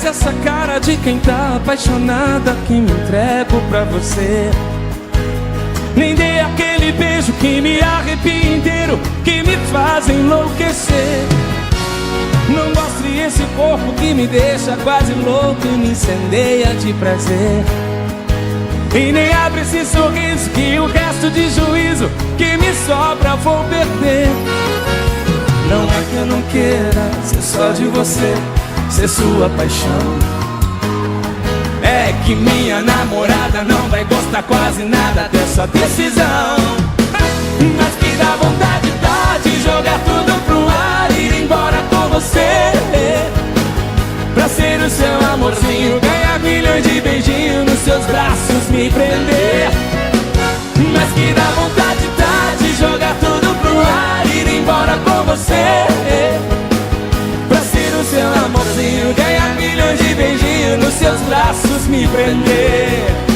essa cara de quem tá apaixonada, que me entrego pra você. Nem dei aquele beijo que me arrepia inteiro, que me faz enlouquecer. Não mostre esse corpo que me deixa quase louco e me incendeia de prazer. E nem abre esse sorriso que o resto de juízo que me sobra vou perder. Não é que eu não queira ser só de você, ser sua paixão. É que minha namorada não vai gostar quase nada dessa decisão. Mas que dá vontade de jogar tudo pro ar e ir embora com você, pra ser o seu amorzinho, ganhar milhões de beijinhos, nos seus braços me prender. Mas que dá vontade de jogar tudo pro ar e ir embora com você, pra ser o seu amorzinho, ganhar milhões de beijinhos, nos seus braços me prender.